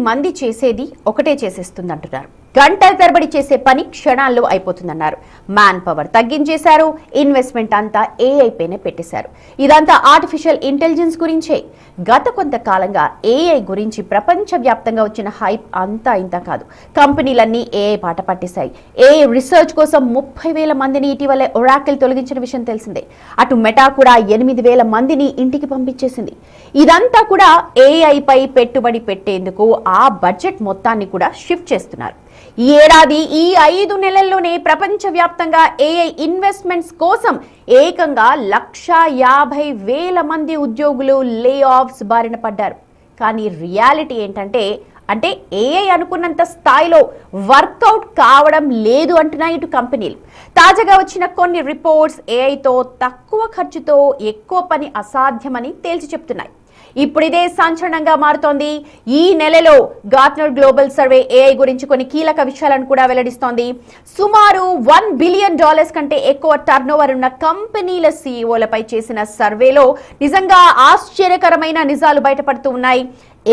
మంది చేసేది ఒకటే చేసేస్తుంది అంటున్నారు. గంటల తరబడి చేసే పని క్షణాల్లో అయిపోతుందన్నారు. మ్యాన్ పవర్ తగ్గించేశారు, ఇన్వెస్ట్మెంట్ అంతా ఏఐ పైనే పెట్టేశారు. ఇదంతా ఆర్టిఫిషియల్ ఇంటెలిజెన్స్ గురించే. గత కొంతకాలంగా ఏఐ గురించి ప్రపంచవ్యాప్తంగా వచ్చిన హైప్ అంతా ఇంత కాదు. కంపెనీలన్నీ ఏఐ పాట పట్టేశాయి. ఏఐ రీసెర్చ్ కోసం 30,000 మందిని ఇటీవలే ఒరాకిల్ తొలగించిన విషయం తెలిసిందే. అటు మెటా కూడా 8,000 మందిని ఇంటికి పంపించేసింది. ఇదంతా కూడా ఏఐ పై పెట్టుబడి పెట్టేందుకు ఆ బడ్జెట్ మొత్తాన్ని కూడా షిఫ్ట్ చేస్తున్నారు. ఈ ఏడాది ఈ 5 నెలల్లోనే ప్రపంచవ్యాప్తంగా ఏఐ ఇన్వెస్ట్మెంట్స్ కోసం ఏకంగా 150,000 మంది ఉద్యోగులు లే ఆఫ్స్ బారిన పడ్డారు. కానీ రియాలిటీ ఏంటంటే ఏఐ అనుకున్నంత స్థాయిలో వర్కౌట్ కావడం లేదు అంటున్నాయి ఇటు కంపెనీలు. తాజాగా వచ్చిన కొన్ని రిపోర్ట్స్ ఏఐతో తక్కువ ఖర్చుతో ఎక్కువ పని అసాధ్యమని తేల్చి చెప్తున్నాయి. ఇప్పుడు ఇదే సంచలనంగా మారుతోంది. ఈ నెలలో గార్ట్నర్ గ్లోబల్ సర్వే ఏఐ గురించి కొన్ని కీలక విషయాలను కూడా వెల్లడిస్తోంది. సుమారు $1 బిలియన్ కంటే ఎక్కువ టర్నోవర్ ఉన్న కంపెనీల సీఈఓలపై చేసిన సర్వేలో నిజంగా ఆశ్చర్యకరమైన నిజాలు బయటపడుతూ ఉన్నాయి.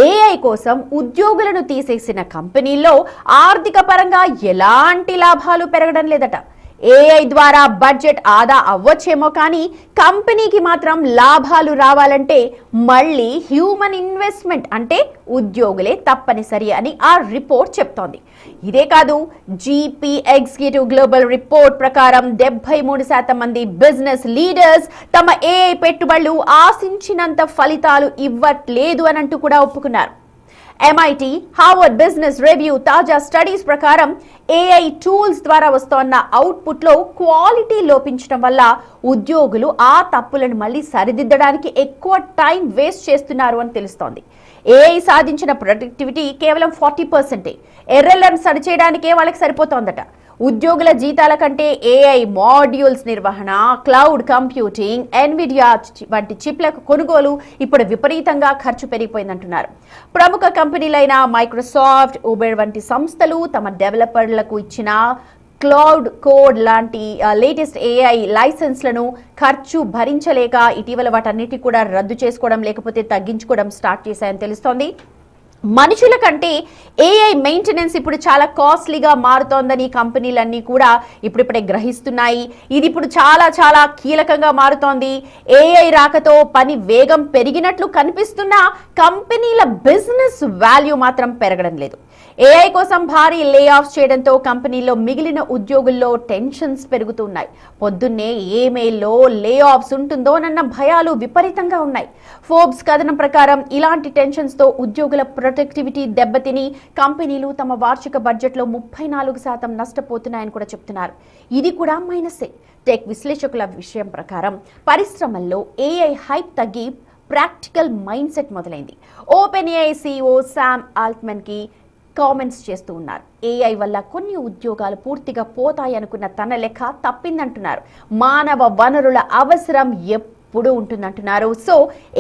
ఏఐ కోసం ఉద్యోగులను తీసేసిన కంపెనీల్లో ఆర్థిక పరంగా ఎలాంటి లాభాలు పెరగడం లేదట. ఏఐ ద్వారా బడ్జెట్ ఆదా అవ్వచ్చేమో కానీ కంపెనీకి మాత్రం లాభాలు రావాలంటే మళ్ళీ హ్యూమన్ ఇన్వెస్ట్మెంట్ అంటే ఉద్యోగులే తప్పనిసరి అని ఆ రిపోర్ట్ చెప్తోంది. ఇదే కాదు, జీపీ ఎగ్జిక్యూటివ్ గ్లోబల్ రిపోర్ట్ ప్రకారం 73% మంది బిజినెస్ లీడర్స్ తమ ఏఐ పెట్టుబడులు ఆశించినంత ఫలితాలు ఇవ్వట్లేదు అని అంటూ కూడా ఒప్పుకున్నారు. MIT, హార్వర్డ్ బిజినెస్ రివ్యూ తాజా స్టడీస్ ప్రకారం ఏఐ టూల్స్ ద్వారా వస్తోన్న అవుట్పుట్లో క్వాలిటీ లోపించడం వల్ల ఉద్యోగులు ఆ తప్పులను మళ్ళీ సరిదిద్దడానికి ఎక్కువ టైం వేస్ట్ చేస్తున్నారు అని తెలుస్తోంది. ఏఐ సాధించిన ప్రొడక్టివిటీ కేవలం 40%. ఎర్రలను సరిచేయడానికే వాళ్ళకి సరిపోతోందట. ఉద్యోగుల జీతాల కంటే ఏఐ మాడ్యూల్స్ నిర్వహణ, క్లౌడ్ కంప్యూటింగ్, ఎన్విడియా వంటి చిప్లకు కొనుగోలు ఇప్పుడు విపరీతంగా ఖర్చు పెరిగిపోయిందంటున్నారు. ప్రముఖ కంపెనీలైన మైక్రోసాఫ్ట్, ఉబెర్ వంటి సంస్థలు తమ డెవలపర్లకు ఇచ్చిన క్లౌడ్ కోడ్ లాంటి లేటెస్ట్ ఏఐ లైసెన్స్లను ఖర్చు భరించలేక ఇటీవల వాటన్నిటి కూడా రద్దు చేసుకోవడం లేకపోతే తగ్గించుకోవడం స్టార్ట్ చేశాయని తెలుస్తోంది. మనుషుల కంటే ఏఐ మెయింటెనెన్స్ ఇప్పుడు చాలా కాస్ట్లీగా మారుతోందని కంపెనీలన్నీ కూడా ఇప్పుడిప్పుడే గ్రహిస్తున్నాయి. ఇది ఇప్పుడు చాలా చాలా కీలకంగా మారుతోంది. ఏఐ రాకతో పని వేగం పెరిగినట్లు కనిపిస్తున్నా కంపెనీల బిజినెస్ వాల్యూ మాత్రం పెరగడం లేదు. ఏఐ కోసం భారీ లే ఆఫ్ చేయడంతో కంపెనీలో మిగిలిన ఉద్యోగుల్లో టెన్షన్స్ పెరుగుతున్నాయి. పొద్దున్నే ఏ మెయిల్లో లే ఆఫ్స్ ఉంటుందోనన్న భయాలు విపరీతంగా ఉన్నాయి. ఫోర్బ్స్ కథనం ప్రకారం ఇలాంటి టెన్షన్స్తో ఉద్యోగుల ప్రొడక్టివిటీ దెబ్బతిని కంపెనీలు తమ వార్షిక బడ్జెట్లో 34% నష్టపోతున్నాయని కూడా చెప్తున్నారు. ఇది కూడా మైనసే. టెక్ విశ్లేషకుల విషయం ప్రకారం పరిశ్రమల్లో ఏఐ హైప్ తగ్గి ప్రాక్టికల్ మైండ్ సెట్ మొదలైంది. Open AI CEO Sam Altman కి కామెంట్స్ చేస్తూ ఉన్నారు. ఏఐ వల్ల కొన్ని ఉద్యోగాలు పూర్తిగా పోతాయనుకున్న తన లెక్క తప్పిందంటున్నారు. మానవ వనరుల అవసరం ఎప్పుడు ఉంటుందంటున్నారు. సో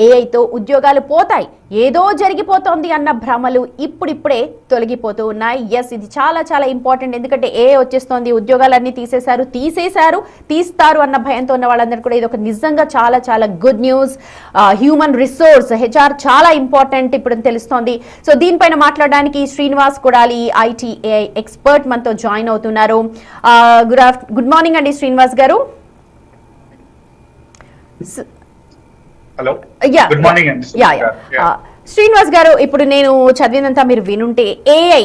ఏఐతో ఉద్యోగాలు పోతాయి, ఏదో జరిగిపోతోంది అన్న భ్రమలు ఇప్పుడిప్పుడే తొలగిపోతూ ఉన్నాయి. ఎస్, ఇది చాలా చాలా ఇంపార్టెంట్. ఎందుకంటే ఏఐ వచ్చేస్తోంది, ఉద్యోగాలన్నీ తీస్తారు అన్న భయంతో ఉన్న వాళ్ళందరూ కూడా ఇది ఒక నిజంగా చాలా చాలా good news. Human resource HR చాలా ఇంపార్టెంట్ ఇప్పుడు తెలుస్తోంది. సో దీనిపైన మాట్లాడడానికి Srinivas Kodali IT AI expert మనతో జాయిన్ అవుతున్నారు. గుడ్ మార్నింగ్ అండి శ్రీనివాస్ గారు. హలో, గుడ్ మార్నింగ్ అండి. శ్రీనివాస్ గారు, ఇప్పుడు నేను చదివినంత మీరు వినుంటే ఏఐ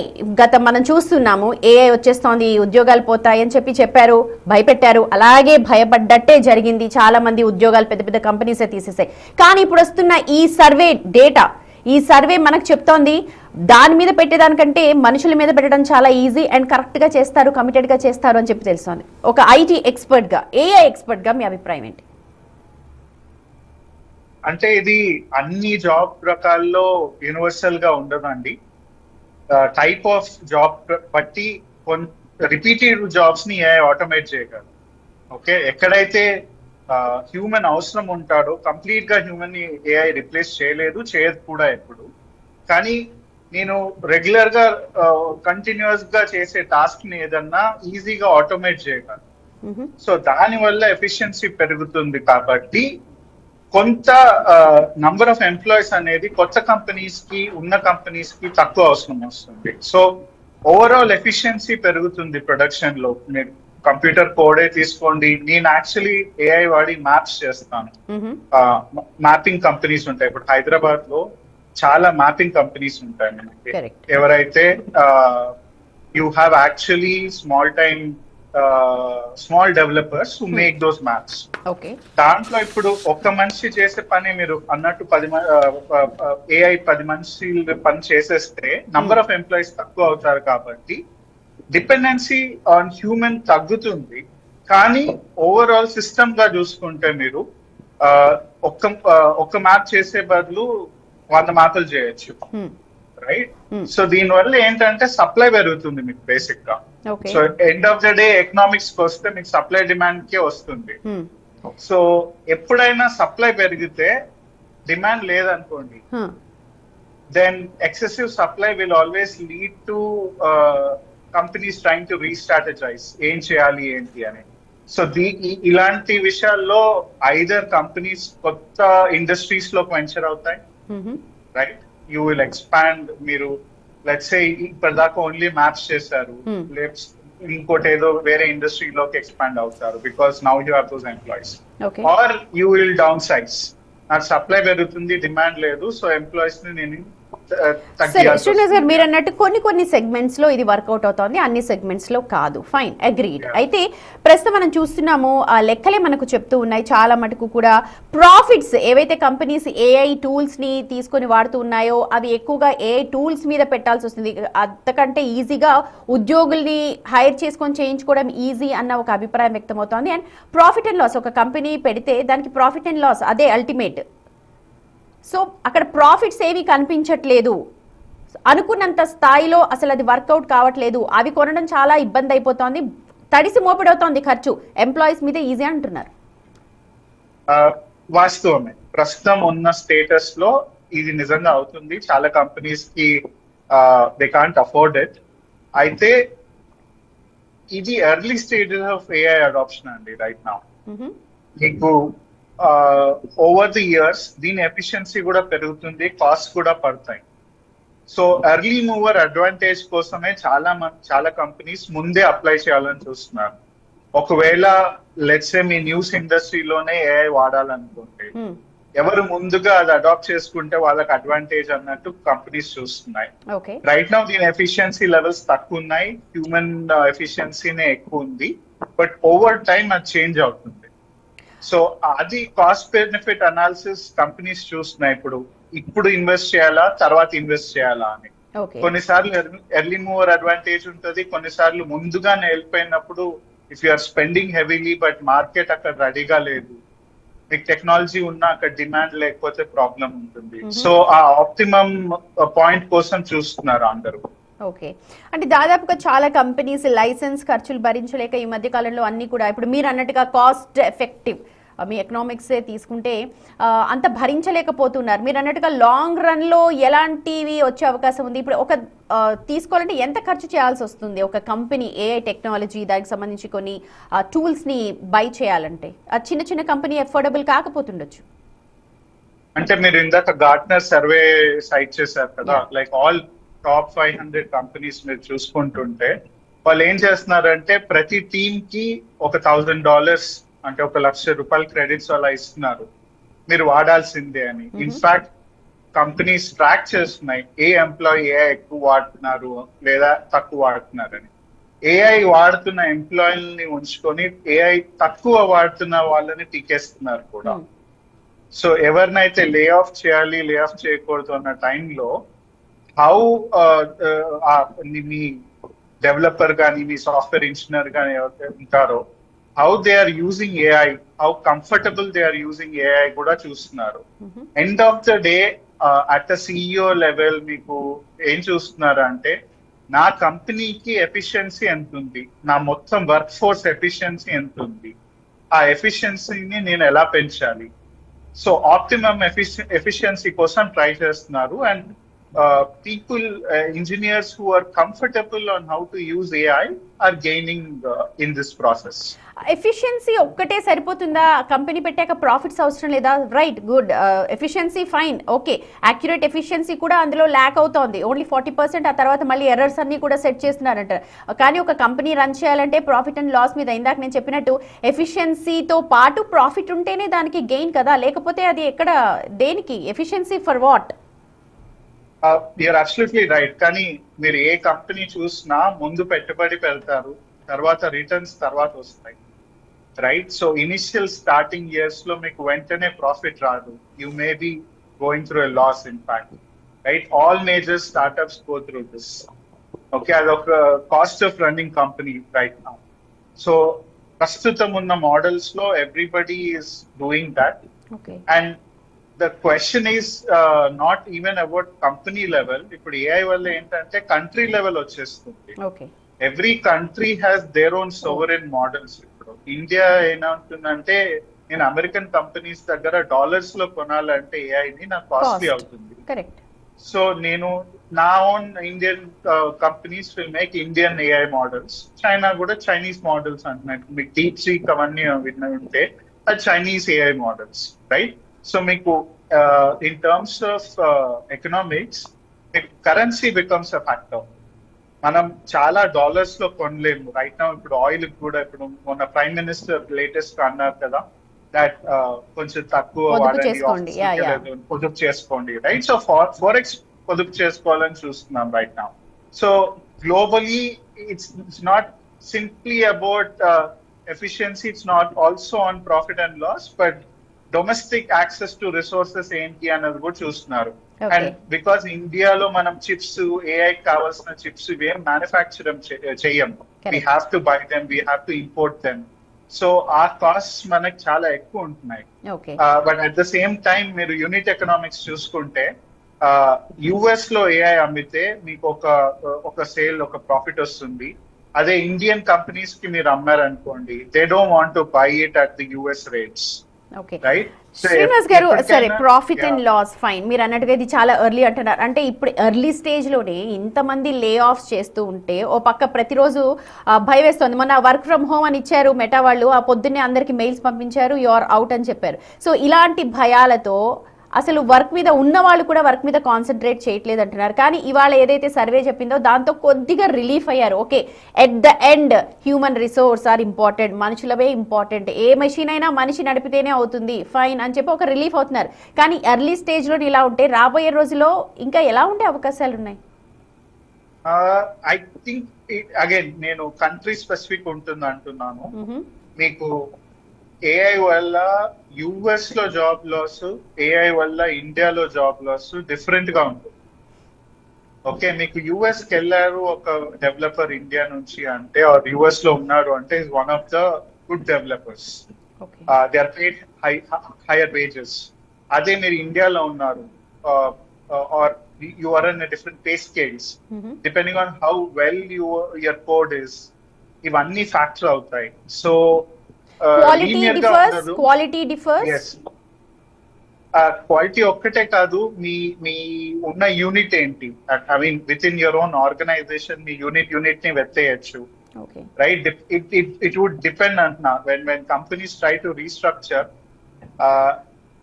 మనం చూస్తున్నాము, ఏఐ వచ్చేస్తోంది, ఉద్యోగాలు పోతాయని చెప్పారు, భయపెట్టారు. అలాగే భయపడ్డట్టే జరిగింది. చాలా మంది ఉద్యోగాలు పెద్ద పెద్ద కంపెనీసే తీసేసాయి. కానీ ఇప్పుడు వస్తున్న ఈ సర్వే డేటా, ఈ సర్వే మనకు చెప్తోంది దాని మీద పెట్టేదానికంటే మనుషుల మీద పెట్టడం చాలా ఈజీ అండ్ కరెక్ట్ గా చేస్తారు, కమిటెడ్ గా చేస్తారు అని తెలుస్తోంది. ఒక IT ఎక్స్పర్ట్ గా, ఏఐ ఎక్స్పర్ట్ గా మీ అభిప్రాయం ఏంటి? అంటే ఇది అన్ని జాబ్ రకాల్లో యూనివర్సల్ గా ఉండదండి. టైప్ ఆఫ్ జాబ్ బట్టి రిపీటెడ్ జాబ్స్ ని ఏఐ ఆటోమేట్ చేయగలరు. ఓకే, ఎక్కడైతే హ్యూమన్ అవసరం ఉంటాడో కంప్లీట్ గా హ్యూమన్ ని ఏఐ రిప్లేస్ చేయదు కూడా ఎప్పుడు. కానీ నేను రెగ్యులర్ గా కంటిన్యూస్ గా చేసే టాస్క్ ని ఏదన్నా ఈజీగా ఆటోమేట్ చేయగలను. సో దాని వల్ల ఎఫిషియన్సీ పెరుగుతుంది. కాబట్టి కొంత నంబర్ ఆఫ్ ఎంప్లాయీస్ అనేది కొత్త కంపెనీస్ కి ఉన్న కంపెనీస్ కి తక్కువ అవసరం వస్తుంది. సో ఓవరాల్ ఎఫిషియన్సీ పెరుగుతుంది ప్రొడక్షన్ లో. మీరు కంప్యూటర్ కోడే తీసుకోండి, నేను యాక్చువల్లీ ఏఐ వాడి మ్యాప్స్ చేస్తాను. మ్యాపింగ్ కంపెనీస్ ఉంటాయి ఇప్పుడు హైదరాబాద్ లో, చాలా మ్యాపింగ్ కంపెనీస్ ఉంటాయి మనకి. ఎవరైతే you have actually small developers who make those maps. దాంట్లో ఇప్పుడు ఒక్క మనిషి చేసే పని మీరు అన్నట్టు ఏఐ 10 మనిషి పని చేసేస్తే నంబర్ ఆఫ్ ఎంప్లాయీస్ తక్కువ అవుతారు కాబట్టి డిపెండెన్సీ ఆన్ హ్యూమన్ తగ్గుతుంది. కానీ ఓవరాల్ సిస్టమ్ గా చూసుకుంటే మీరు ఒక్క మ్యాప్ చేసే బదులు 100 మ్యాప్లు చేయొచ్చు, రైట్? సో దీని వల్ల ఏంటంటే సప్లై పెరుగుతుంది మీకు బేసిక్ గా. So end of the day economics కి వస్తే మీకు సప్లై డిమాండ్ కే వస్తుంది. సో ఎప్పుడైనా సప్లై పెరిగితే డిమాండ్ లేదనుకోండి, then excessive supply will always lead to companies trying to restrategize ఏం చేయాలి ఏంటి అని. సో ఇలాంటి విషయాల్లో ఐదర్ కంపెనీస్ కొత్త ఇండస్ట్రీస్ లో వెంచర్ అవుతాయి, రైట్? You will expand. మీరు లెట్స్ సే ఇప్పటిదాకా ఓన్లీ మ్యాప్స్ చేశారు, ఇంకోటి ఏదో వేరే ఇండస్ట్రీలోకి ఎక్స్పాండ్ అవుతారు because now you have those employees. Or you will downsize, నాకు సప్లై పెరుగుతుంది డిమాండ్ లేదు, సో ఎంప్లాయీస్ ని నేను శ్రీనివాస్ గారు మీరు అన్నట్టు కొన్ని సెగ్మెంట్స్ లో ఇది వర్కౌట్ అవుతుంది, అన్ని సెగ్మెంట్స్ లో కాదు. Fine, agreed. అయితే ప్రస్తుతం మనం చూస్తున్నాము ఆ లెక్కలే మనకు చెప్తూ ఉన్నాయి చాలా మటుకు కూడా ప్రాఫిట్స్ ఏవైతే కంపెనీస్ ఏఐ టూల్స్ ని తీసుకొని వాడుతూ ఉన్నాయో అవి ఎక్కువగా ఏఐ టూల్స్ మీద పెట్టాల్సి వస్తుంది. అంతకంటే ఈజీగా ఉద్యోగుల్ని హైర్ చేసుకొని చేయించుకోవడం ఈజీ అన్న ఒక అభిప్రాయం వ్యక్తమవుతోంది. అండ్ ప్రాఫిట్ అండ్ లాస్, ఒక కంపెనీ పెడితే దానికి ప్రాఫిట్ అండ్ లాస్ అదే అల్టిమేట్. సో అక్కడ ప్రాఫిట్స్ ఏవి కనిపించట్లేదు, అనుకున్నంత స్థాయిలో అసలు అది వర్కౌట్ కావట్లేదు, అవి కొనడం చాలా ఇబ్బంది అయిపోతుంది, తడిసి మోపిడవుతోంది ఖర్చు, ఎంప్లాయీస్ మీద ఈజీ అంటున్నారు. వాస్తవమే, ప్రస్తుతం ఉన్న స్టేటస్ లో ఇది నిజంగా అవుతుంది. చాలా కంపెనీస్ కి దే కాంట్ అఫోర్డ్ ఇట్. అయితే ఇది early stages of AI adoption అండి రైట్ నౌ. మీకు ఓవర్ ది ఇయర్స్ దీని ఎఫిషియన్సీ కూడా పెరుగుతుంది, కాస్ట్ కూడా పడతాయి. సో ఎర్లీ మూవర్ అడ్వాంటేజ్ కోసమే చాలా కంపెనీస్ ముందే అప్లై చేయాలని చూస్తున్నారు. ఒకవేళ లెట్స్ సే మీ న్యూస్ ఇండస్ట్రీలోనే ఏఐ వాడాలనుకుంటే ఎవరు ముందుగా అది అడాప్ట్ చేసుకుంటే వాళ్ళకి అడ్వాంటేజ్ అన్నట్టు కంపెనీస్ చూస్తున్నాయి. రైట్ నౌ దీని ఎఫిషియన్సీ లెవెల్స్ తక్కువ ఉన్నాయి, హ్యూమన్ ఎఫిషియన్సీనే ఎక్కువ ఉంది. బట్ ఓవర్ టైమ్ అది చేంజ్ అవుతుంది. సో అది కాస్ట్ బెనిఫిట్ అనాలిసిస్ కంపెనీస్ చూస్తున్నాయి. ఇప్పుడు ఇన్వెస్ట్ చేయాలా తర్వాత ఇన్వెస్ట్ చేయాలా అని. కొన్నిసార్లు ఎర్లీ మూవర్ అడ్వాంటేజ్ ఉంటుంది, కొన్నిసార్లు ముందుగానే వెళ్ళిపోయినప్పుడు if you're spending heavily but market అక్కడ రెడీగా లేదు, మీకు టెక్నాలజీ ఉన్నా అక్కడ డిమాండ్ లేకపోతే ప్రాబ్లం ఉంటుంది. సో ఆ ఆప్టిమమ్ పాయింట్ కోసం చూస్తున్నారు అందరూ. ఓకే, అంటే దాదాపుగా చాలా కంపెనీస్ లైసెన్స్ ఖర్చులు భరించలేక ఈ మధ్య కాలంలో అన్ని కూడా ఇప్పుడు మీరు అన్నట్టుగా కాస్ట్ ఎఫెక్టివ్ మీ ఎకనామిక్స్ తీసుకుంటే అంత భరించలేకపోతున్నారు. మీరు అన్నట్టుగా లాంగ్ రన్ లో ఎలాంటివి వచ్చే అవకాశం ఉంది? ఇప్పుడు ఒక తీసుకోవాలంటే ఎంత ఖర్చు చేయాల్సి వస్తుంది ఒక కంపెనీ ఏఐ టెక్నాలజీ దానికి సంబంధించి కొన్ని టూల్స్ ని బై చేయాలంటే? చిన్న చిన్న కంపెనీ అఫోర్డబుల్ కాకపోతుండొచ్చు. అంటే మీరు ఇందాక గార్ట్నర్ సర్వే సైట్ చేశారు కదా, లైక్ ఆల్ టాప్ 500 కంపెనీస్ మీరు చూసుకుంటుంటే వాళ్ళు ఏం చేస్తున్నారంటే ప్రతి టీమ్ కి ఒక $1,000 అంటే ₹1,00,000 క్రెడిట్స్ అలా ఇస్తున్నారు, మీరు వాడాల్సిందే అని. ఇన్ఫాక్ట్ కంపెనీస్ ట్రాక్ చేస్తున్నాయి ఏ ఎంప్లాయీ ఏఐ ఎక్కువ వాడుతున్నారు లేదా తక్కువ వాడుతున్నారు అని. ఏఐ వాడుతున్న ఎంప్లాయీని ఉంచుకొని ఏఐ తక్కువ వాడుతున్న వాళ్ళని పీకేస్తున్నారు కూడా. సో ఎవరినైతే లే ఆఫ్ చేయాలి లే ఆఫ్ చేయకూడదు అన్న టైంలో హౌ మీ డెవలపర్ కానీ మీ సాఫ్ట్వేర్ ఇంజనీర్ కానీ ఎవరైతే ఉంటారో how they are using AI, how comfortable they are using AI కూడా చూస్తున్నారు. End of the day at the CEO level మీకు ఏం చూస్తున్నారు అంటే నా కంపెనీకి ఎఫిషియన్సీ ఎంత ఉంది, నా మొత్తం వర్క్ ఫోర్స్ ఎఫిషియన్సీ ఎంత ఉంది, ఆ ఎఫిషియన్సీని నేను ఎలా పెంచాలి. సో ఆప్టిమమ్ ఎఫిషియన్సీ కోసం ట్రై చేస్తున్నారు. And people, engineers who are comfortable on how to use AI are gaining in this process. Efficiency ఒక్కటే సరిపోతుందా? కంపెనీ పెట్టాక ప్రాఫిట్స్ అవసరం లేదా? Right, good. Efficiency fine, okay. Accurate efficiency కూడా అందులో ల్యాక్ అవుతోంది. ఓన్లీ 40%. ఆ తర్వాత మళ్ళీ ఎర్రర్స్ అన్ని కూడా సెట్ చేస్తున్నారంట. కానీ ఒక కంపెనీ రన్ చేయాలంటే ప్రాఫిట్ అండ్ లాస్ మీద ఇందాక నేను చెప్పినట్టు ఎఫిషియన్సీతో పాటు ప్రాఫిట్ ఉంటేనే దానికి గెయిన్ కదా, లేకపోతే అది ఎక్కడ, దేనికి efficiency for what? You're absolutely right. కానీ మీరు ఏ కంపెనీ చూసినా ముందు పెట్టుబడి పెడతారు, తర్వాత రిటర్న్స్ తర్వాత వస్తాయి, right? So initial starting years లో మీకు వెంటనే ప్రాఫిట్ రాదు. You may be going through a loss in fact, right? All major startups go through this. Okay, అదొక cost of running company right now. So ప్రస్తుతం ఉన్న models లో everybody is doing that. And the question is not even about company level. ఇప్పుడు AI వల్ల ఏంటంటే country level వచ్చేస్తుంది. Every country has their own sovereign models. ఇప్పుడు India ఏమంటుందంటే నేను అమెరికన్ కంపెనీస్ దగ్గర డాలర్స్ లో కొనాలంటే ఏఐని నాకు కాస్ట్లీ అవుతుంది. సో నేను నా own Indian companies will make Indian AI models. China కూడా చైనీస్ మోడల్స్ అంటున్నారు. మీకు డీప్ సీక్ అవన్నీ విన్న ఉంటే అది Chinese AI models, right? So మీకు ఇన్ టర్మ్స్ ఆఫ్ ఎకనామిక్స్ మీకు కరెన్సీ బికమ్స్ అ ఫ్యాక్టర్. మనం చాలా డాలర్స్ లో కొనలేము రైట్ నౌ. ఇప్పుడు ఆయిల్ కూడా ఇప్పుడు మొన్న ప్రైమ్ మినిస్టర్ లేటెస్ట్ గా అన్నారు కదా, దట్ కొంచెం తక్కువ వాడండి, పొదుపు చేసుకోండి, రైట్? సో ఫారెక్స్ పొదుపు చేసుకోవాలని చూస్తున్నాం right now. So globally it's not simply about efficiency, it's not also on profit and loss, but domestic access to resources ఏంటి అన్నది కూడా చూస్తున్నారు. అండ్ బికాస్ ఇండియాలో మనం చిప్స్, ఏఐ కావాల్సిన చిప్స్ ఇవేం మ్యానుఫ్యాక్చర్ చెయ్యం. We have to buy them, we have to import them. So ఆ కాస్ట్ మనకి చాలా ఎక్కువ ఉంటున్నాయి. But at the same time మీరు యూనిట్ ఎకనామిక్స్ చూసుకుంటే యుఎస్ లో ఏఐ అమ్మితే మీకు ఒక సేల్, ఒక ప్రాఫిట్ వస్తుంది. అదే ఇండియన్ కంపెనీస్ కి మీరు అమ్మారనుకోండి, they don't want to buy it at the US rates. Srinivas garu, సరే ప్రాఫిట్ అండ్ లాస్ ఫైన్, మీరు అన్నట్టుగా ఇది చాలా ఎర్లీ అంటున్నారు. అంటే ఇప్పుడు ఎర్లీ స్టేజ్ లోనే ఇంతమంది లే ఆఫ్స్ చేస్తూ ఉంటే ఓ పక్క ప్రతిరోజు భయం వేస్తుంది. మొన్న వర్క్ ఫ్రమ్ హోమ్ అని ఇచ్చారు మెటా వాళ్ళు, ఆ పొద్దున్నే అందరికి మెయిల్స్ పంపించారు, యు ఆర్ అవుట్ అని చెప్పారు. సో ఇలాంటి భయాలతో అసలు వర్క్ మీద ఉన్న వాళ్ళు కూడా వర్క్ మీద కాన్సన్ట్రేట్ చేయట్లేదు అంటున్నారు. కానీ ఇవాళ ఏదైతే సర్వే చెప్పిందో దాంతో కొద్దిగా రిలీఫ్ అయ్యారు. Okay, at the end human resource are important, మనుషులవే ఇంపార్టెంట్, ఏ మెషిన్ అయినా మనిషి నడిపితేనే అవుతుంది ఫైన్ అని చెప్పి ఒక రిలీఫ్ అవుతున్నారు. కానీ ఎర్లీ స్టేజ్లో ఇలా ఉంటే రాబోయే రోజుల్లో ఇంకా ఎలా ఉండే అవకాశాలు ఉన్నాయి? ఐ థింక్ అగైన్ నేను కంట్రీ స్పెసిఫిక్ ఉంటుంది అంటున్నాను. మీకు ఏఐ వల్ల యుఎస్ లో జాబ్ లాస్, ఏఐ వల్ల ఇండియాలో జాబ్ లాస్ డిఫరెంట్ గా ఉంటుంది. ఓకే, మీకు యుఎస్ కి వెళ్ళారు ఒక డెవలపర్ ఇండియా నుంచి అంటే, ఆర్ యుఎస్ లో ఉన్నారు అంటే is one of the good developers. They are paid higher wages. అదే మీరు ఇండియాలో ఉన్నారు or you are in a different pay scales, depending on how well your code is, ఇవన్నీ ఫ్యాక్టర్ అవుతాయి. So quality differs. క్వాలిటీ ఒక్కటే కాదు, మీ ఉన్న యూనిట్ ఏంటి, I mean within your own organisation మీ యూనిట్ ని వెత్తేయచ్చు, రైట్? ఇట్ వుడ్ డిపెండ్ అంటున్నా. When companies try to restructure,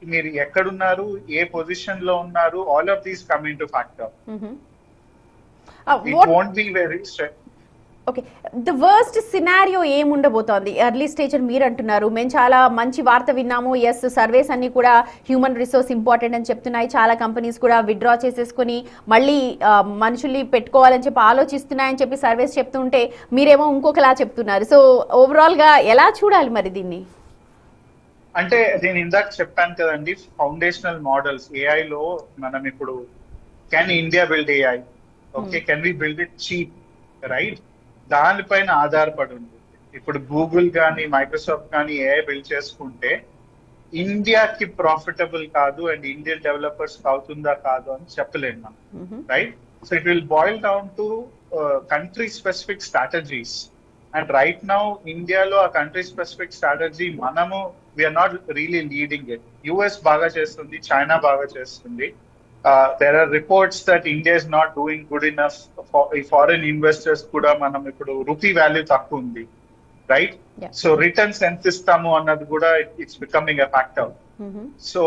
మీరు ఎక్కడున్నారు, ఏ పొజిషన్ లో ఉన్నారు, all of these come into factor. It won't be very straight. Okay, the worst scenario ఏముండబోతోంది ఎర్లీ స్టేజ్ అని మీరు అంటున్నారు. మేము చాలా మంచి వార్త విన్నాము, ఎస్ సర్వేస్ అన్ని కూడా హ్యూమన్ రిసోర్స్ ఇంపార్టెంట్ అని చెప్తున్నాయి, చాలా కంపెనీస్ కూడా విత్డ్రా చేసేసుకుని మళ్ళీ మనుషుల్ని పెట్టుకోవాలని చెప్పి ఆలోచిస్తున్నాయని చెప్పి సర్వేస్ చెప్తుంటే మీరేమో ఇంకొకలా చెప్తున్నారు. సో ఓవరాల్గా ఎలా చూడాలి మరి దీన్ని? అంటే నేను ఇందాక చెప్పాను కదండి, ఫౌండేషనల్ మోడల్స్ ఏఐ లో మనం ఇప్పుడు can India build AI, okay, can we build it cheap, right? దానిపైన ఆధారపడి ఉంటుంది. ఇప్పుడు గూగుల్ కానీ మైక్రోసాఫ్ట్ కానీ ఏఐ బిల్డ్ చేసుకుంటే ఇండియాకి ప్రాఫిటబుల్ కాదు అండ్ ఇండియన్ డెవలపర్స్ అవుతుందా కాదు అని చెప్పలేము మనం, right? So it will boil down to country specific strategies. And right now ఇండియాలో ఆ కంట్రీ స్పెసిఫిక్ స్ట్రాటజీ మనము we're not really leading it. US బాగా చేస్తుంది, చైనా బాగా చేస్తుంది, there are reports that India is not doing good enough for foreign investors కూడా మనం ఇప్పుడు రూపీ వాల్యూ తక్కువ ఉంది, రైట్? Yeah. సో రిటర్న్స్ ఎంత ఇస్తాము అన్నది కూడా it's becoming a factor. Mhm. So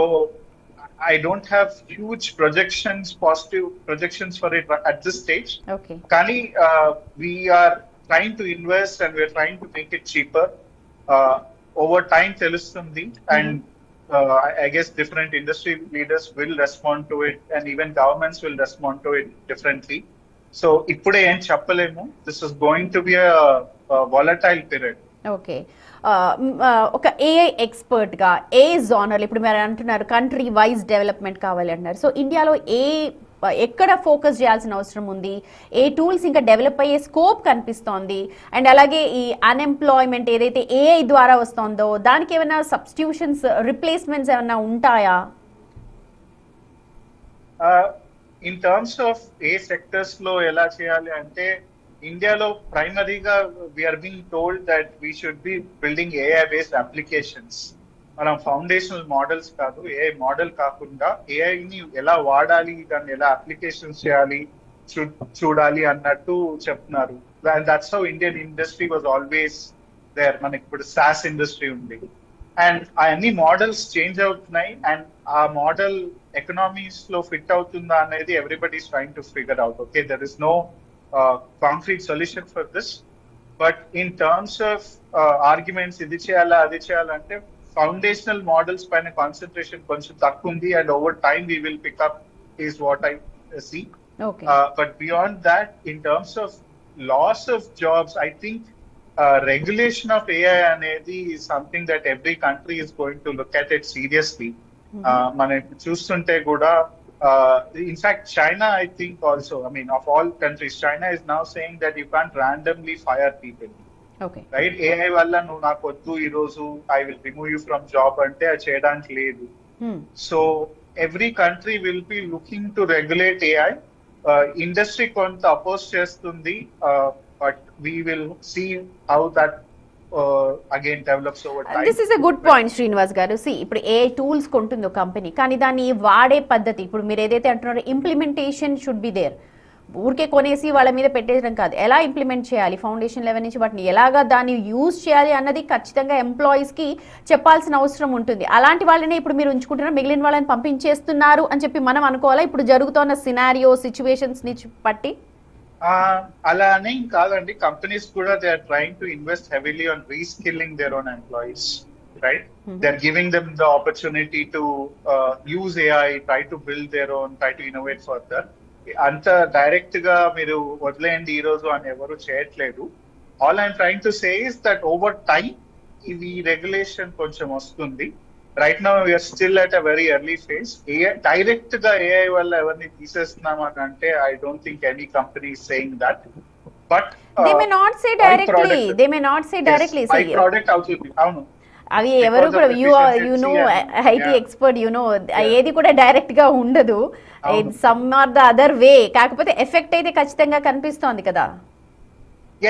I don't have huge projections, positive projections for it at this stage. Okay. Kani, we are trying to invest and we are trying to make it cheaper. Over time, telustundi, and I guess different industry leaders will respond to it, and even governments will respond to it differently. So, ippude em cheppalemu. This is going to be a volatile period. Okay, ఒక AI ఎక్స్పర్ట్గా ఏ జోనర్లు ఇప్పుడు మీరు అంటున్నారు country wise development కావాలి అంటున్నారు. So ఇండియాలో ఎక్కడ focus చేయాల్సిన అవసరం ఉంది, ఏ టూల్స్ ఇంకా డెవలప్ అయ్యే స్కోప్ కనిపిస్తోంది, అండ్ అలాగే ఈ అన్ఎంప్లాయ్మెంట్ ఏదైతే ఏఐ ద్వారా వస్తుందో దానికి ఏమైనా సబ్స్టిట్యూషన్స్, రిప్లేస్మెంట్స్ ఏమైనా ఉంటాయా? ఇన్ టర్మ్స్ ఆఫ్ ఏ సెక్టర్స్ లో ఎలా చేయాలి అంటే, ఇండియాలో ప్రైమరీగా we're being told that we should be building AI based applications. మనం ఫౌండేషనల్ మోడల్స్ కాదు, ఏఐ మోడల్ కాకుండా ఏఐని ఎలా వాడాలి, దాన్ని ఎలా అప్లికేషన్స్ చేయాలి చూడాలి అన్నట్టు చెప్తున్నారు. That's how Indian industry was always there. మనకి ఇప్పుడు సాస్ ఇండస్ట్రీ ఉంది, అండ్ అన్ని మోడల్స్ చేంజ్ అవుతున్నాయి, అండ్ ఆ మోడల్ ఎకనామీస్ లో ఫిట్ అవుతుందా అనేది everybody is trying to figure out. Okay, there is no concrete solution for this, but in terms of arguments ఇది చేయాలా అది చేయాలంటే ఫౌండేషనల్ మోడల్స్ పైన కాన్సన్ట్రేషన్ కొంచెం తక్కువ ఉంది, and over time we will pick up is what I see. Okay. But beyond that, in terms of loss of jobs, I think regulation of AI అనేది is something that every country is going to look at it seriously. మనం చూస్తుంటే కూడా in fact, China, I think also, I mean, of all countries, China is now saying that you can't randomly fire people. Okay. Right? AI వల్ల నువ్వు నాకు వద్దు ఈ రోజు, I will remove you from job అంటే అది చేయడానికి లేదు. So every country will be looking to regulate AI. Industry కొంత అపోజ్ చేస్తుంది, but we will see how that again develops over time. This is a good point, Srinivas గారు. C ఇప్పుడు ఏ tools కొంటుందో company, కానీ దాన్ని వాడే పద్ధతి, ఇప్పుడు మీరు ఏదైతే అంటున్నారో ఇంప్లిమెంటేషన్ షుడ్ బి దేర్. ఊరికే కొనేసి వాళ్ళ మీద పెట్టేయడం కాదు, ఎలా ఇంప్లిమెంట్ చేయాలి, ఫౌండేషన్ లెవెల్ నుంచి వాటిని ఎలాగా దాన్ని యూజ్ చేయాలి అన్నది ఖచ్చితంగా ఎంప్లాయీస్కి చెప్పాల్సిన అవసరం ఉంటుంది. అలాంటి వాళ్ళనే ఇప్పుడు మీరు ఉంచుకుంటున్నారు, మిగిలిన వాళ్ళని పంపించేస్తున్నారు అని చెప్పి మనం అనుకోవాలా ఇప్పుడు జరుగుతున్న సినారియో సిచ్యువేషన్స్ ని బట్టి? అలా అని కాదండి, కంపెనీస్ కూడా they are trying to invest heavily on reskilling their own employees, right? They are giving them the opportunity to use AI, try to build their own, try to innovate further. అంత direct గా మీరు వదిలేయండి ఈ రోజు అని ఎవరు చేయట్లేదు. All I'm trying to say is that over time ఇది రెగ్యులేషన్ కొంచెం వస్తుంది. Right now we're still at a very early phase. Direct గా ఏఐ వల్ల ఎవరిని తీసేస్తున్నాం అని అంటే I don't think any company is saying that, but they may not say directly byproduct అవుతుంది. అవును, అవి ఎవరు కూడా you know IT expert, you know ఏది కూడా డైరెక్ట్ గా ఉండదు, some or the other way. కాకపోతే ఎఫెక్ట్ అయితే ఖచ్చితంగా కనిపిస్తోంది కదా.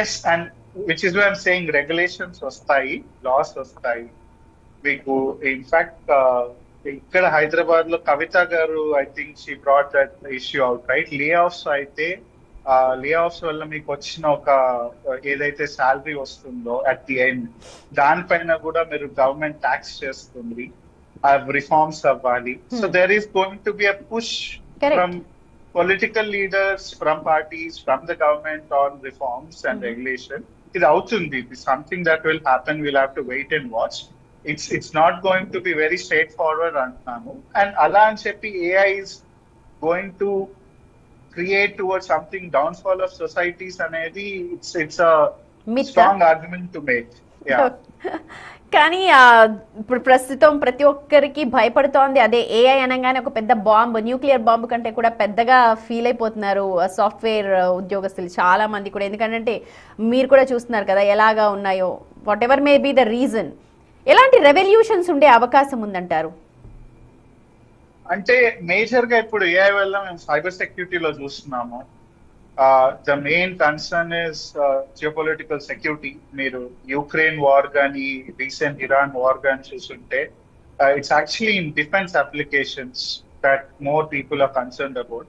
Yes, and which is why I'm saying regulations వస్తాయి, లాస్ వస్తాయి. మీకు ఇన్ఫాక్ట్ ఇక్కడ హైదరాబాద్ లో కవిత గారు, I think she brought that issue out, right? లే ఆఫ్స్ అయితే లే ఆఫ్స్ వల్ల మీకు వచ్చిన ఒక ఏదైతే శాలరీ వస్తుందో అట్ ది ఎండ్, దానిపైన కూడా మీరు గవర్నమెంట్ ట్యాక్స్ చేస్తుంది, రిఫార్మ్స్ అవ్వాలి. So there is going to be a push from political leaders, from parties, from the government on reforms and regulation. ఇది అవుతుంది, ఇది something that will happen. Will have to wait and watch. It's not going to be very straightforward అంటున్నాను. And అలా అని చెప్పి AI is going to create towards something downfall of societies అనేది it's a strong argument to make. Yeah. కానీ ఇప్పుడు ప్రస్తుతం ప్రతి ఒక్కరికి భయపడుతోంది అదే, ఏఐ అనగానే ఒక పెద్ద బాంబు, న్యూక్లియర్ బాంబు కంటే కూడా పెద్దగా ఫీల్ అయిపోతున్నారు సాఫ్ట్వేర్ ఉద్యోగస్తులు చాలా మంది కూడా. ఎందుకంటే మీరు కూడా చూస్తున్నారు కదా ఎలాగా ఉన్నాయో. What ever may be the reason, ఎలాంటి రెవల్యూషన్స్ ఉండే అవకాశం ఉందంటారు? అంటే మేజర్ గా ఇప్పుడు ఏఐ వల్ల మేము సైబర్ సెక్యూరిటీలో చూస్తున్నాము. The main concern is geopolitical security. మీరు యుక్రెయిన్ వార్ కానీ రీసెంట్ ఇరాన్ వార్ కానీ చూస్తుంటే it's actually in defence applications. that more people are concerned about.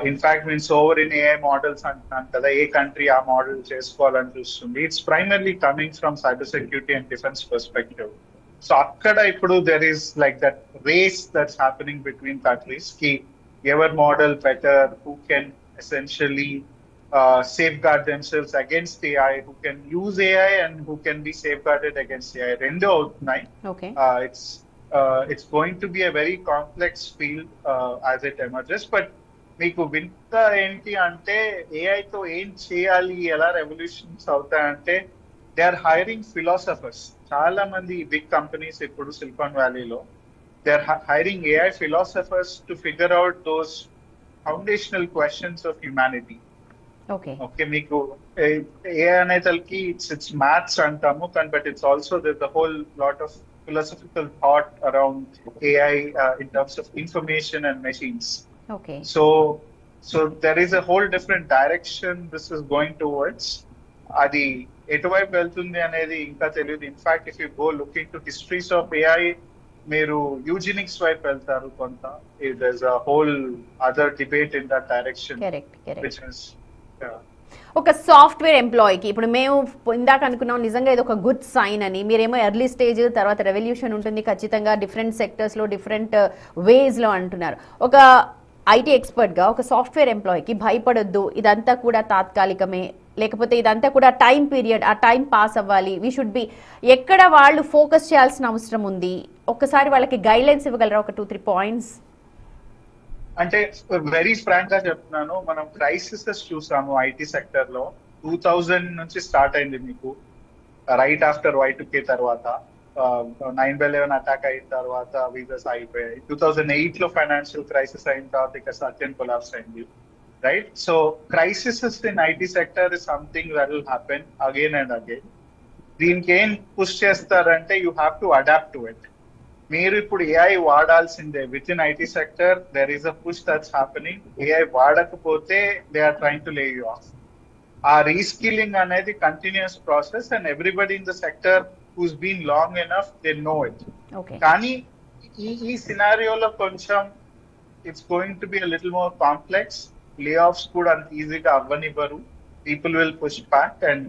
In fact, means sovereign AI models అంటున్నాను కదా, ఏ కంట్రీ ఆ మోడల్ చేసుకోవాలని చూస్తుంది. It's primarily coming from cyber security and defence perspective. So అక్కడ ఇప్పుడు there is like that race that's happening between countries కి ever model better, who can essentially safeguard themselves against AI, who can use AI and who can be safeguarded against AI. Rendo outunnai. Okay. It's going to be a very complex field as it emerges. But మీకు వింత ఏంటి అంటే ఏఐతో ఏం చేయాలి, ఎలా revolutions అవుతాయంటే they are hiring philosophers. చాలా మంది బిగ్ కంపెనీస్ ఇప్పుడు సిలికాన్ వ్యాలీలో they are hiring AI philosophers to figure out those foundational questions of humanity. Okay, మీకు ఏ అనే తలకి ఇట్స్ మ్యాథ్స్ అంటాము, కానీ but it's also the whole lot of philosophical thought around AI in terms of information and machines. Okay. So there is a whole different direction this is going towards. Adi ఎటువైపు వెళ్తుంది అనేది ఇంకా తెలియదు. In fact if you go looking to histories of AI, మీరు eugenics వైపు వెళ్తారు కొంత. There is a whole other debate in that direction. Which is ఒక సాఫ్ట్వేర్ ఎంప్లాయీకి ఇప్పుడు మేము ఇందాక అనుకున్నాం నిజంగా ఇది ఒక గుడ్ సైన్ అని. మీరేమో ఎర్లీ స్టేజ్, తర్వాత రెవల్యూషన్ ఉంటుంది ఖచ్చితంగా డిఫరెంట్ సెక్టర్స్లో డిఫరెంట్ వేస్లో అంటున్నారు. ఒక ఐటీ ఎక్స్పర్ట్గా ఒక సాఫ్ట్వేర్ ఎంప్లాయీకి భయపడొద్దు, ఇదంతా కూడా తాత్కాలికమే, లేకపోతే ఇదంతా కూడా టైం పీరియడ్, ఆ టైం పాస్ అవ్వాలి, వీ షుడ్ బి, ఎక్కడ వాళ్ళు ఫోకస్ చేయాల్సిన అవసరం ఉంది, ఒక్కసారి వాళ్ళకి గైడ్లైన్స్ ఇవ్వగలరా ఒక 2-3 పాయింట్స్? అంటే వెరీ ఫ్రాంక్ గా చెప్తున్నాను, మనం క్రైసిసెస్ చూసాము ఐటీ సెక్టర్ లో. 2000 నుంచి స్టార్ట్ అయింది మీకు, రైట్ ఆఫ్టర్ Y2K తర్వాత 9/11 అటాక్ అయిన తర్వాత వీసాస్ అయిపోయాయి. 2008 లో ఫైనాన్షియల్ క్రైసిస్ అయిన తర్వాత ఇక సర్టెన్ కొలాప్స్ అయింది, right? So crises in IT sector is something that will happen again and again. దీనికి ఏం పుష్ చేస్తారంటే you have to adapt to it. మీరు ఇప్పుడు ఏఐ వాడాల్సిందే. Within IT sector there is a push that's happening. AI వాడకపోతే they are trying to lay you off. ఆ reskilling అనేది continuous process and everybody in the sector who's been long enough they no it. కానీ ఈ సినారియోలో కొంచెం it's going to be a little more complex. Layoffs కూడా అంత ఈజీగా అవ్వనివ్వరు. People will push back. And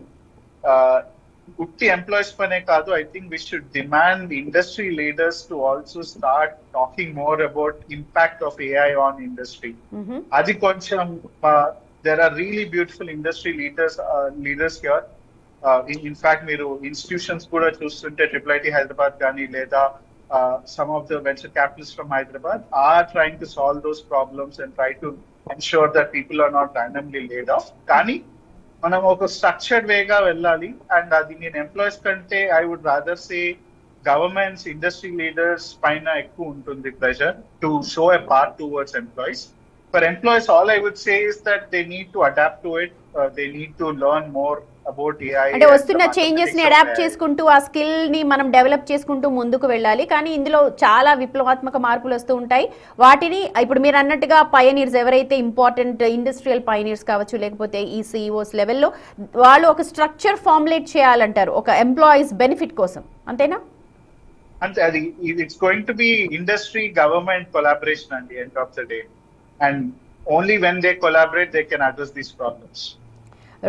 ఉట్టి ఎంప్లాయీస్ పనే కాదు, I think we should demand industry leaders to also start talking more about impact of AI on industry. అది కొంచెం there are really beautiful industry leaders here. In fact, మీరు institutions కూడా చూస్తుంటే IIIT Hyderabad కానీ లేదా some of the venture capitalists from Hyderabad are trying to solve those problems and try to ensure that people are not randomly laid off. కానీ మనం ఒక structured వేగా వెళ్ళాలి. And అది నేను ఎంప్లాయీస్ కంటే I would rather say governments, industry leaders పైన ఎక్కువ ఉంటుంది pressure to show a path towards employees. For employees, all I would say is that they need to adapt to it. They need to learn more about AI. అంటే వస్తున్న changes ని adapt చేసుకుంటూ ఆ skill ని మనం develop చేసుకుంటూ ముందుకు వెళ్ళాలి. కానీ ఇందులో చాలా విప్లవాత్మక మార్పులు వస్తూ ఉంటాయి. వాటిని ఇప్పుడు మీరు అన్నట్టుగా పయనీర్స్ ఎవరైతే ఇంపార్టెంట్ ఇండస్ట్రియల్ పయనీర్స్ కావచ్చు, లేకపోతే ఈ సిఇఓస్ లెవెల్లో వాళ్ళు ఒక స్ట్రక్చర్ ఫార్ములేట్ చేయాలంటారు ఒక ఎంప్లాయీస్ బెనిఫిట్ కోసం, అంతేనా? అంటే అది it's going to be industry government collaboration అండి end of the day. And only when they collaborate, they can address these problems.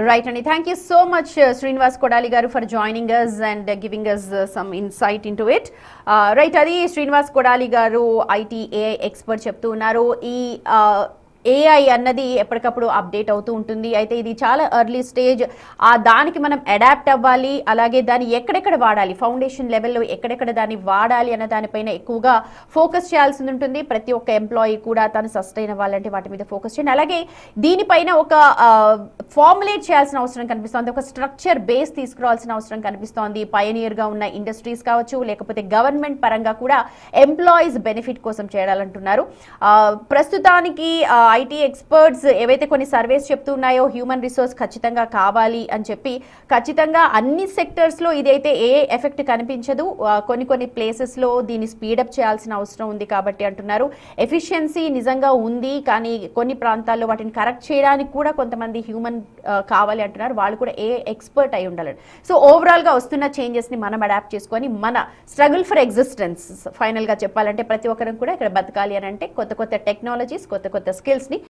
Right, Annie. Thank you so much, Srinivas Kodali garu, for joining us and giving us some insight into it. Right, Adi Srinivas Kodali garu, IT AI expert చెప్తూ ఉన్నారు. ఈ AI అన్నది ఎప్పటికప్పుడు update అవుతూ ఉంటుంది. అయితే ఇది చాలా ఎర్లీ స్టేజ్. దానికి మనం అడాప్ట్ అవ్వాలి. అలాగే దాన్ని ఎక్కడెక్కడ వాడాలి, ఫౌండేషన్ లెవెల్లో ఎక్కడెక్కడ దాన్ని వాడాలి అన్న దానిపైన ఎక్కువగా ఫోకస్ చేయాల్సి ఉంటుంది. ప్రతి ఒక్క ఎంప్లాయీ కూడా తను సస్టైన్ అవ్వాలంటే వాటి మీద ఫోకస్ చేయండి. అలాగే దీనిపైన ఒక ఫార్ములేట్ చేయాల్సిన అవసరం కనిపిస్తోంది. ఒక స్ట్రక్చర్ బేస్ తీసుకురావాల్సిన అవసరం కనిపిస్తోంది. పయనీర్గా ఉన్న ఇండస్ట్రీస్ కావచ్చు, లేకపోతే గవర్నమెంట్ పరంగా కూడా ఎంప్లాయీస్ బెనిఫిట్ కోసం చేయాలంటున్నారు. ప్రస్తుతానికి ఐటీ ఎక్స్పర్ట్స్ ఏవైతే కొన్ని సర్వేస్ చెప్తున్నాయో హ్యూమన్ రిసోర్స్ ఖచ్చితంగా కావాలి అని చెప్పి, ఖచ్చితంగా అన్ని సెక్టర్స్లో ఇదైతే ఏ ఎఫెక్ట్ కనిపించదు, కొన్ని ప్లేసెస్లో దీన్ని స్పీడప్ చేయాల్సిన అవసరం ఉంది కాబట్టి అంటున్నారు. ఎఫిషియన్సీ నిజంగా ఉంది, కానీ కొన్ని ప్రాంతాల్లో వాటిని కరెక్ట్ చేయడానికి కూడా కొంతమంది హ్యూమన్ కావాలి అంటున్నారు. వాళ్ళు కూడా ఏ ఎక్స్పర్ట్ అయి ఉండాలి. సో ఓవరాల్గా వస్తున్న చేంజెస్ని మనం అడాప్ట్ చేసుకొని మన స్ట్రగుల్ ఫర్ ఎగ్జిస్టెన్స్, ఫైనల్గా చెప్పాలంటే ప్రతి ఒక్కరం కూడా ఇక్కడ బతకాలి అని అంటే కొత్త టెక్నాలజీస్, కొత్త స్కిల్స్ని